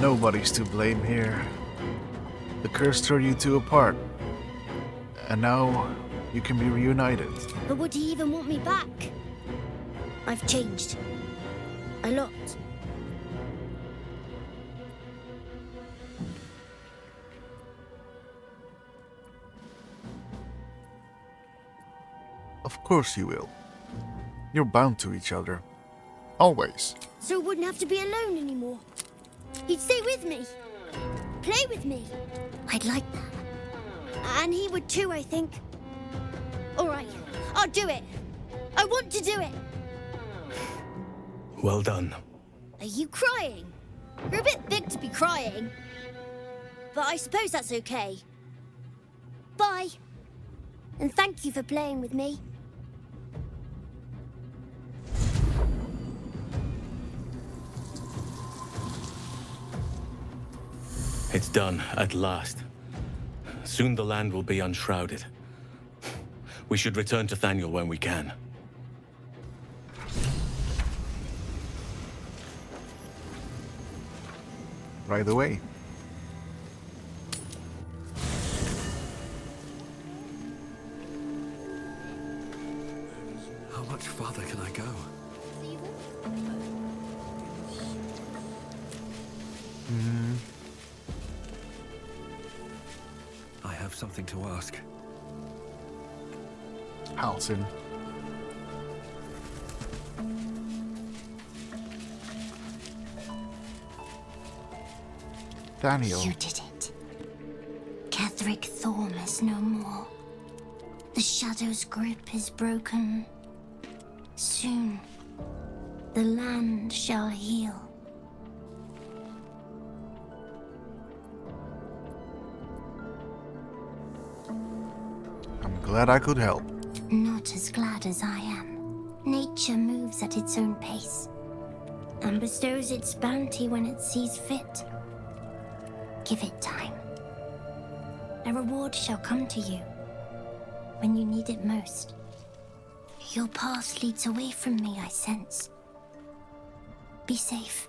Nobody's to blame here. The curse tore you two apart. And now you can be reunited. But would he even want me back? I've changed. A lot. Of course you will. You're bound to each other. Always. So I wouldn't have to be alone anymore. He'd stay with me. Play with me. I'd like that. And he would too, I think. All right, I'll do it. I want to do it. Well done. Are you crying? You're a bit big to be crying. But I suppose that's okay. Bye. And thank you for playing with me. It's done, at last. Soon the land will be unshrouded. We should return to Thaniel when we can. Right away. How much farther can I go? I have something to ask. Halsin. Daniel. You did it. Ketheric Thorm is no more. The Shadow's grip is broken. Soon, the land shall heal. I'm glad I could help. Not as glad as I am. Nature moves at its own pace and bestows its bounty when it sees fit. Give it time. A reward shall come to you when you need it most. Your path leads away from me, I sense. Be safe.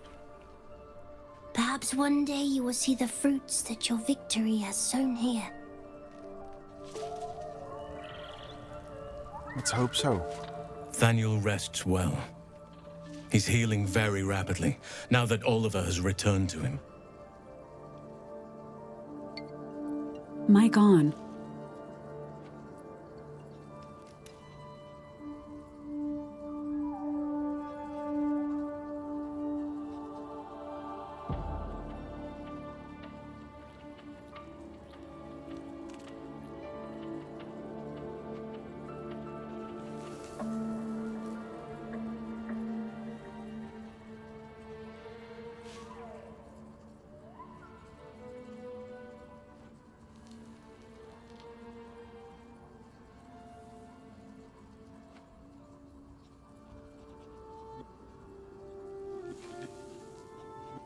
Perhaps one day you will see the fruits that your victory has sown here. Let's hope so. Thaniel rests well. He's healing very rapidly, now that Oliver has returned to him. Mike on.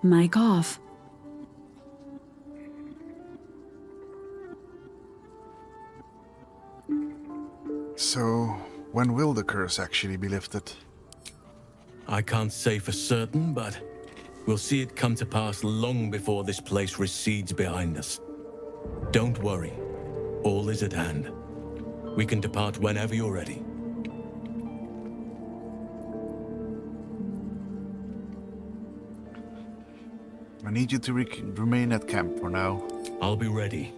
Mic off. So, when will the curse actually be lifted? I can't say for certain, but we'll see it come to pass long before this place recedes behind us. Don't worry. All is at hand. We can depart whenever you're ready. I need you to remain at camp for now. I'll be ready.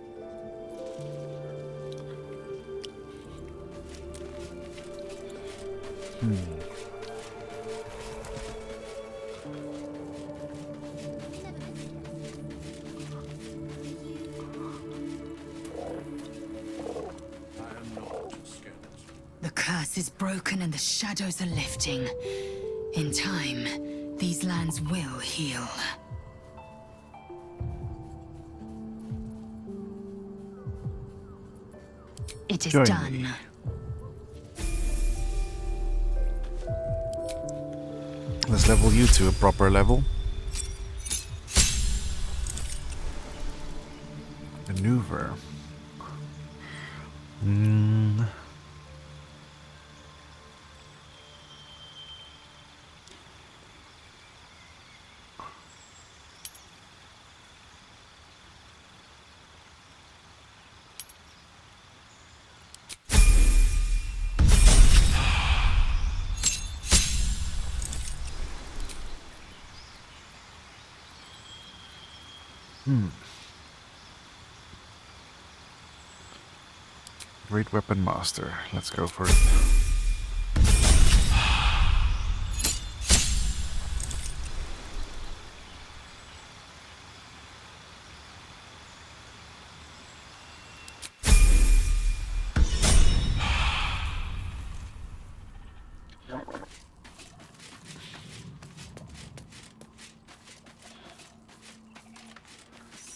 The curse is broken and the shadows are lifting. In time, these lands will heal. It is Join done. me. Let's level you to a proper level. Maneuver. Great Weapon Master. Let's go for it.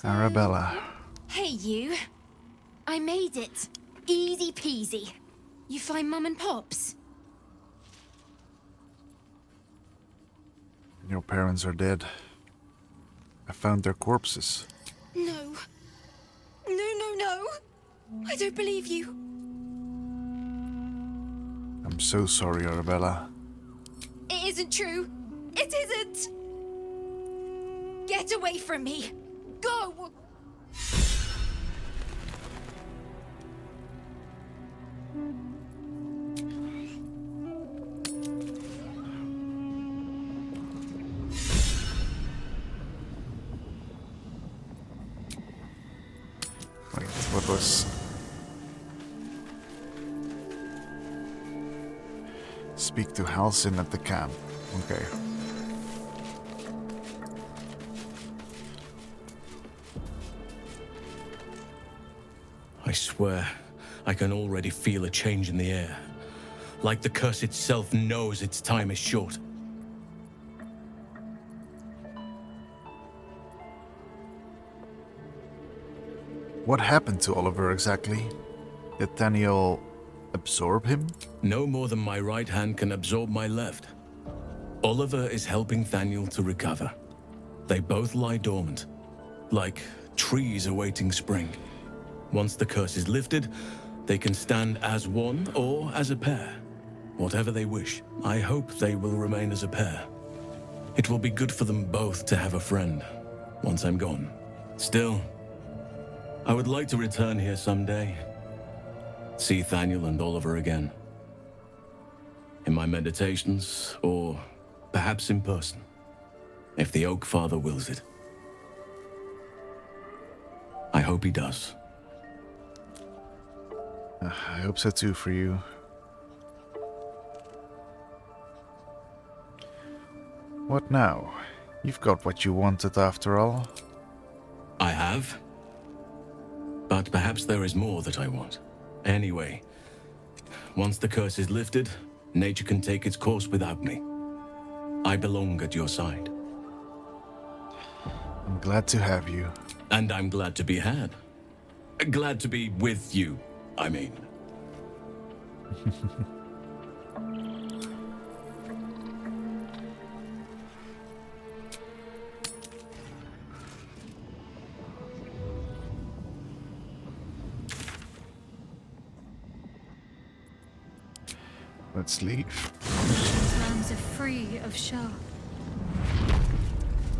Arabella. Hey, you. I made it. Easy peasy. You find Mum and Pops? Your parents are dead. I found their corpses. No. I don't believe you. I'm so sorry, Arabella. It isn't true. It isn't. Get away from me. Go. Wait, what was... Speak to Halsin at the camp. Okay. I swear, I can already feel a change in the air. Like the curse itself knows its time is short. What happened to Oliver exactly? Did Daniel absorb him? No more than my right hand can absorb my left. Oliver is helping Thaniel to recover. They both lie dormant, like trees awaiting spring. Once the curse is lifted, they can stand as one or as a pair. Whatever they wish, I hope they will remain as a pair. It will be good for them both to have a friend, once I'm gone. Still, I would like to return here someday. See Thaniel and Oliver again. In my meditations, or perhaps in person, if the Oak Father wills it. I hope he does. I hope so too for you. What now? You've got what you wanted after all. I have. But perhaps there is more that I want. Anyway, once the curse is lifted, nature can take its course without me. I belong at your side. I'm glad to have you. And I'm glad to be had. Glad to be with you, I mean. Let's leave. These lands are free of Shah.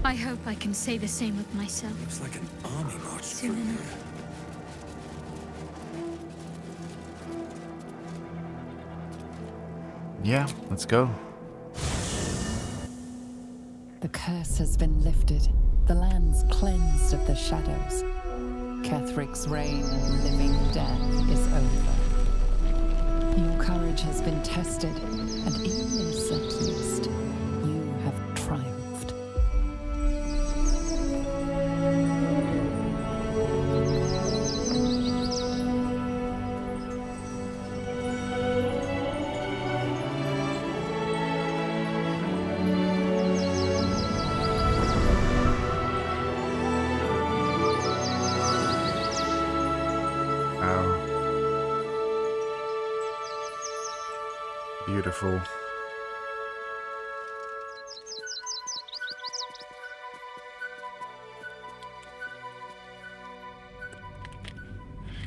I hope I can say the same of myself. Looks like an army march Soon through enough. here. Yeah, let's go. The curse has been lifted, the lands cleansed of the shadows. Kethric's reign of living death is over. Your courage has been tested, and in this at least, you have triumphed. Beautiful.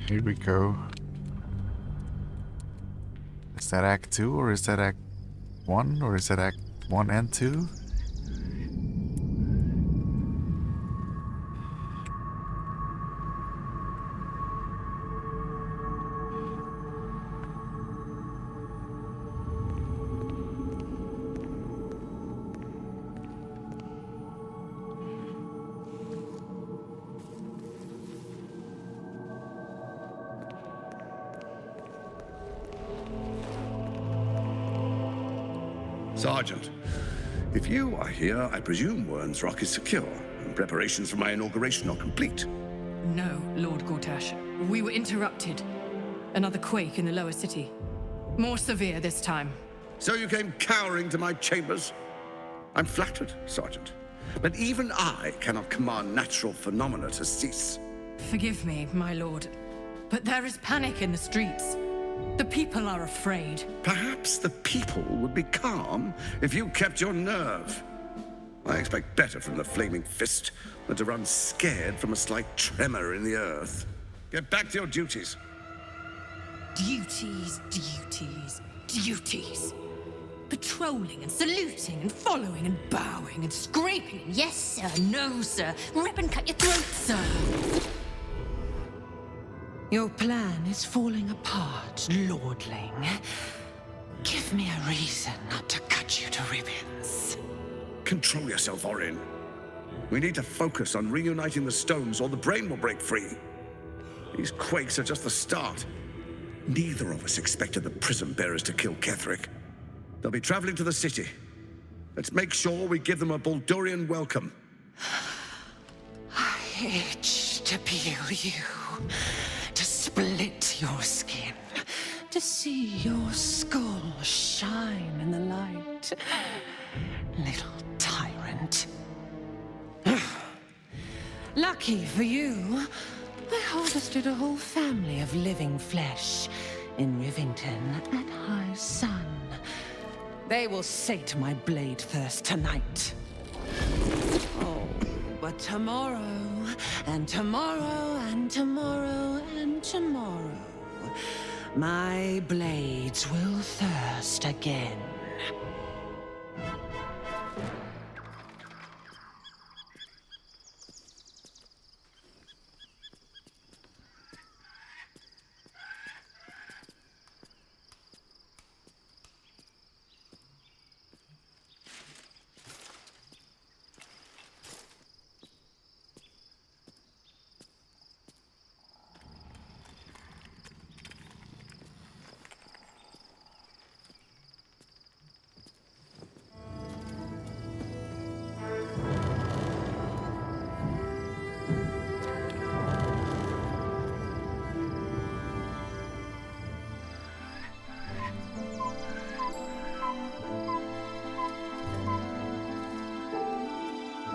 Here we go. Is that Act 2 or is that Act 1 or is that Act 1 and 2? Sergeant, if you are here, I presume Wern's Rock is secure, and preparations for my inauguration are complete. No, Lord Gortash. We were interrupted. Another quake in the lower city. More severe this time. So you came cowering to my chambers? I'm flattered, Sergeant. But even I cannot command natural phenomena to cease. Forgive me, my lord, but there is panic in the streets. The people are afraid. Perhaps the people would be calm if you kept your nerve. I expect better from the Flaming Fist than to run scared from a slight tremor in the earth. Get back to your duties. Duties, duties, duties. Patrolling and saluting and following and bowing and scraping. Yes, sir. No, sir. Rip and cut your throat, sir. Your plan is falling apart, lordling. Give me a reason not to cut you to ribbons. Control yourself, Orin. We need to focus on reuniting the stones or the brain will break free. These quakes are just the start. Neither of us expected the prison bearers to kill Ketheric. They'll be traveling to the city. Let's make sure we give them a Baldurian welcome. I itch to peel you, to split your skin, to see your skull shine in the light. Little tyrant. Lucky for you, I harvested a whole family of living flesh in Rivington at high sun. They will sate my blade thirst tonight. Oh, but tomorrow, and tomorrow, and tomorrow, and tomorrow, my blades will thirst again.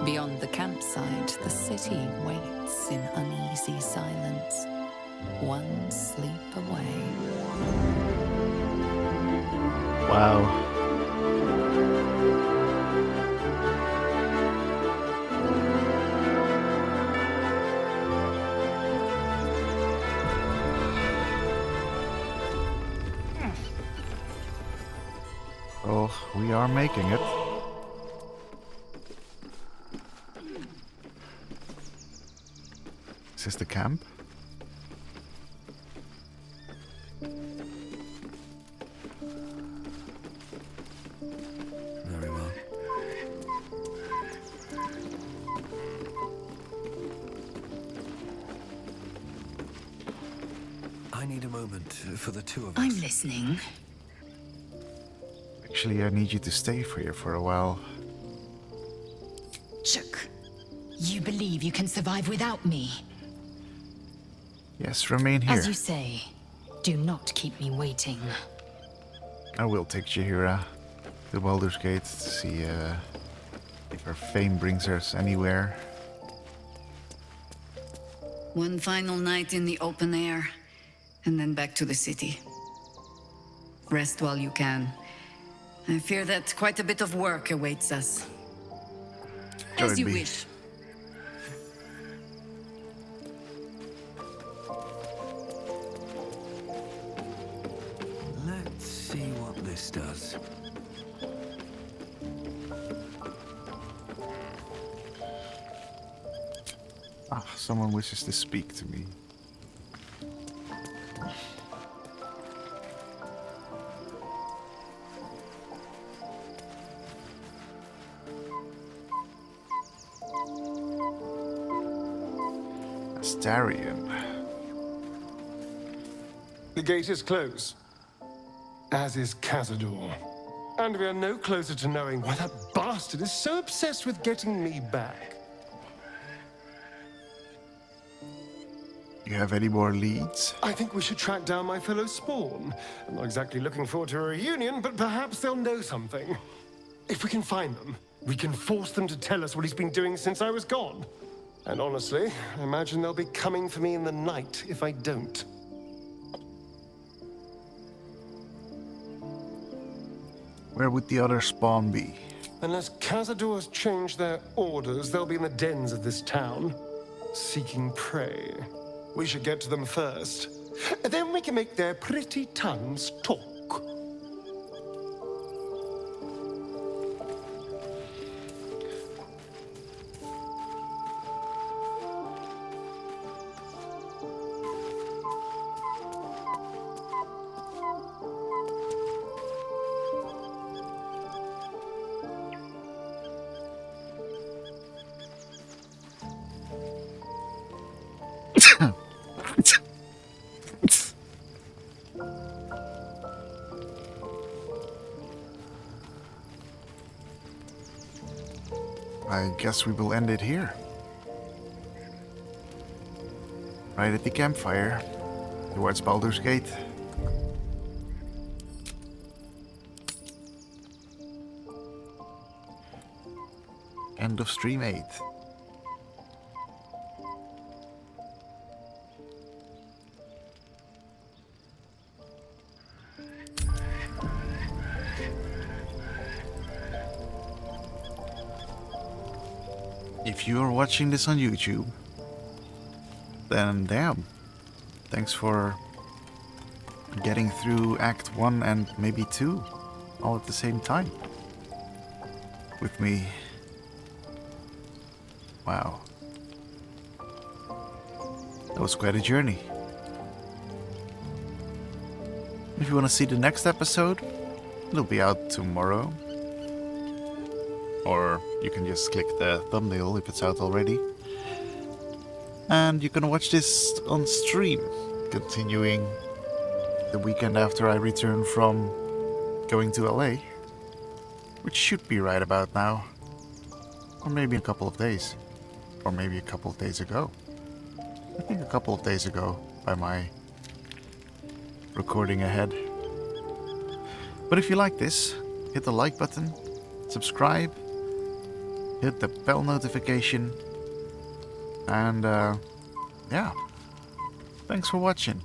Beyond the campsite, the city waits in uneasy silence, one sleep away. Wow. Oh, we are making it. Is this the camp? Very well. I need a moment for the two of us. I'm listening. Actually, I need you to stay here for a while. Chuck, you believe you can survive without me? Yes, remain here. As you say, do not keep me waiting. I will take Jaheira to Baldurs Gate to see if her fame brings us anywhere. One final night in the open air, and then back to the city. Rest while you can. I fear that quite a bit of work awaits us. As you wish. Let's see what this does. Ah, someone wishes to speak to me. Astarion. The gate is closed, as is Cazador. And we are no closer to knowing why that bastard is so obsessed with getting me back. You have any more leads? I think we should track down my fellow Spawn. I'm not exactly looking forward to a reunion, but perhaps they'll know something. If we can find them, we can force them to tell us what he's been doing since I was gone. And honestly, I imagine they'll be coming for me in the night if I don't. Where would the other Spawn be? Unless Cazador has changed their orders, they'll be in the dens of this town, seeking prey. We should get to them first. Then we can make their pretty tongues talk. I guess we will end it here. Right at the campfire, towards Baldur's Gate. End of stream 8. If you're watching this on YouTube, then damn. Thanks for getting through Act 1 and maybe 2 all at the same time with me. Wow. That was quite a journey. If you want to see the next episode, it'll be out tomorrow. Or you can just click the thumbnail if it's out already. And you can watch this on stream, continuing the weekend after I return from going to LA, which should be right about now. Or maybe a couple of days. Or maybe a couple of days ago. I think a couple of days ago by my recording ahead. But if you like this, hit the like button, subscribe, hit the bell notification, and yeah, thanks for watching.